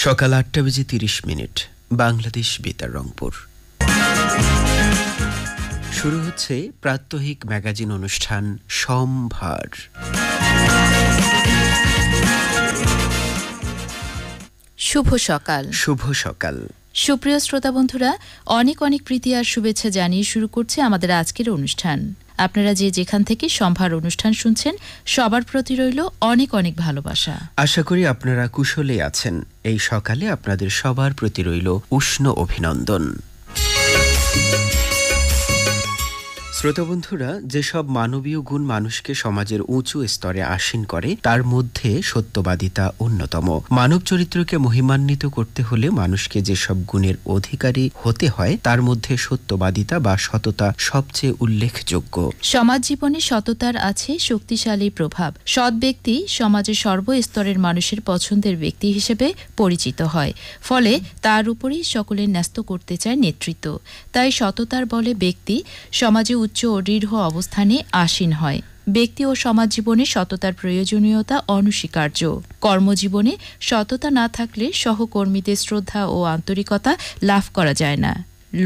সকাল ৮টা বেজে ৩০ মিনিট বাংলাদেশ বেতার রংপুর। শুরু হচ্ছে প্রাত্যহিক ম্যাগাজিন অনুষ্ঠান সম্ভার। শুভ সকাল। শুভ সকাল সুপ্রিয় শ্রোতা বন্ধুরা, অনেক অনেক প্রীতি আর শুভেচ্ছা জানিয়ে শুরু করছে আমাদের আজকের অনুষ্ঠান। আপনারা যে যেখান থেকে সম্ভার অনুষ্ঠান শুনছেন, সবার প্রতি রইল অনেক অনেক ভালোবাসা। আশা করি আপনারা কুশলে আছেন। এই সকালে আপনাদের সবার প্রতি রইল উষ্ণ অভিনন্দন। শ্রোতা বন্ধুরা, যেসব মানবীয় গুণ মানুষকে সমাজের উঁচু স্তরে আসীন করে তার মধ্যে সত্যবাদিতা অন্যতম। মানব চরিত্রকে মহিমান্বিত করতে হলে মানুষকে যেসব গুণের অধিকারী হতে হয় তার মধ্যে সত্যবাদিতা বা সততা সবচেয়ে উল্লেখযোগ্য। সমাজ জীবনে সততার আছে শক্তিশালী প্রভাব। সৎ ব্যক্তি সমাজের সর্বস্তরের মানুষের পছন্দের ব্যক্তি হিসেবে পরিচিত হয়, ফলে তার উপরই সকলের ন্যস্ত করতে চায় নেতৃত্ব। তাই সততার বলে ব্যক্তি সমাজে উচ্চ ও দৃঢ় অবস্থানে আসীন হয়। ব্যক্তি ও সমাজ জীবনে সততার প্রয়োজনীয়তা অনস্বীকার্য। কর্মজীবনে সততা না থাকলে সহকর্মীদের শ্রদ্ধা ও আন্তরিকতা লাভ করা যায় না।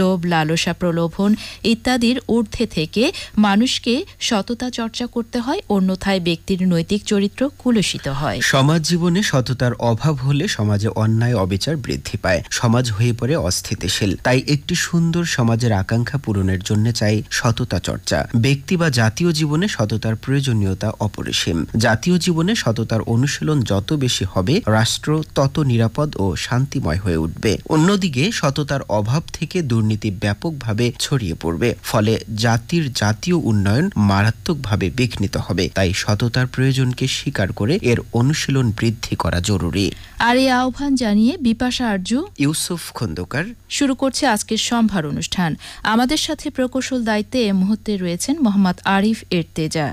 লোভ, লালসা, প্রলোভন ইত্যাদির ঊর্ধ্বে থেকে মানুষকে সততা চর্চা করতে হয়, অন্যথায় ব্যক্তির নৈতিক চরিত্র কুলসিত হয়। সমাজ জীবনে সততার অভাব হলে সমাজে অন্যায় অবিচার বৃদ্ধি পায়, সমাজ হয়ে পড়ে অস্থিতিশীল। তাই একটি সুন্দর সমাজের আকাঙ্ক্ষা পূরণের জন্য চাই সততা চর্চা। ব্যক্তি বা জাতীয় জীবনে সততার প্রয়োজনীয়তা অপরিসীম। জাতীয় জীবনে সততার অনুশীলন যত বেশি হবে, রাষ্ট্র তত নিরাপদ ও শান্তিময় হয়ে উঠবে। অন্যদিকে সততার অভাব থেকে দুর্নীতি ব্যাপকভাবে ছড়িয়ে পড়বে, ফলে জাতির জাতীয় উন্নয়ন মারাত্মকভাবে বিঘ্নিত হবে। তাই সততার প্রয়োজনকে স্বীকার করে এর অনুশীলন বৃদ্ধি করা জরুরি। আর এই আহ্বান জানিয়ে বিপাশা আরজু, ইউসুফ খন্দকার শুরু করছে আজকের সম্ভার অনুষ্ঠান। আমাদের সাথে প্রকৌশল দায়িত্বে এই মুহূর্তে রয়েছেন মোহাম্মদ আরিফ এরতেজা।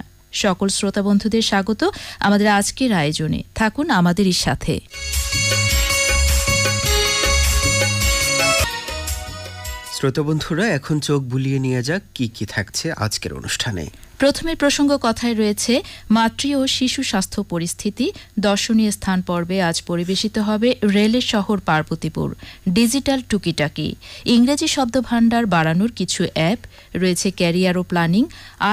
সকল শ্রোতা বন্ধুদের স্বাগত আমাদের আজকের আয়োজনে। থাকুন আমাদেরই সাথে। শ্রোতা বন্ধুরা, এখন চোখ বুলিয়ে নিয়ে যাক কি কি থাকছে আজকের অনুষ্ঠানে। প্রথমে প্রসঙ্গ কথায় রয়েছে মাতৃ ও শিশু স্বাস্থ্য পরিস্থিতি। দর্শনীয় স্থান পর্বে আজ পরিবেশিত হবে রেলের শহর পার্বতীপুর, ডিজিটাল টুকিটাকি, ইংরেজি শব্দভাণ্ডার বাড়ানোর কিছু অ্যাপ রয়েছে, ক্যারিয়ার ও প্ল্যানিং,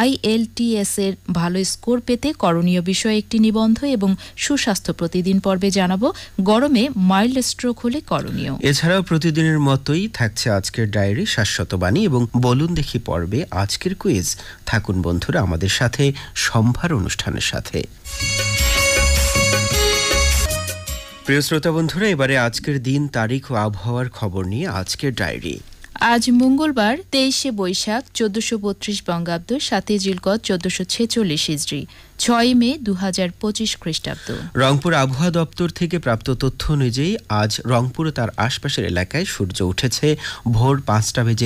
IELTS এর ভালো স্কোর পেতে করণীয় বিষয়ে একটি নিবন্ধ এবং সুস্বাস্থ্য প্রতিদিন পর্বে জানাবো গরমে মাইল্ড স্ট্রোক হলে করণীয়। এছাড়াও প্রতিদিনের মতোই থাকছে আজকের ডায়েরি, শাশ্বত বাণী এবং বলুন দেখি পর্বে আজকের কুইজ। থাকুন বন্ধুরা আমাদের সাথে সম্ভার অনুষ্ঠানের সাথে। প্রিয় শ্রোতা বন্ধুরা, এবারে আজকের দিন, তারিখ ও আবহাওয়ার খবর নিয়ে আজকের ডায়েরি। আজ মঙ্গলবার 23শে বৈশাখ 1432 বঙ্গাব্দ, 7 জিলকদ 1446 হিজরি, 6 মে 2025 খ্রিস্টাব্দ। রংপুর আবহাওয়া দপ্তর থেকে প্রাপ্ত তথ্য অনুযায়ী আজ রংপুর ও তার আশপাশের এলাকায় সূর্য উঠেছে ভোর 5টা বেজে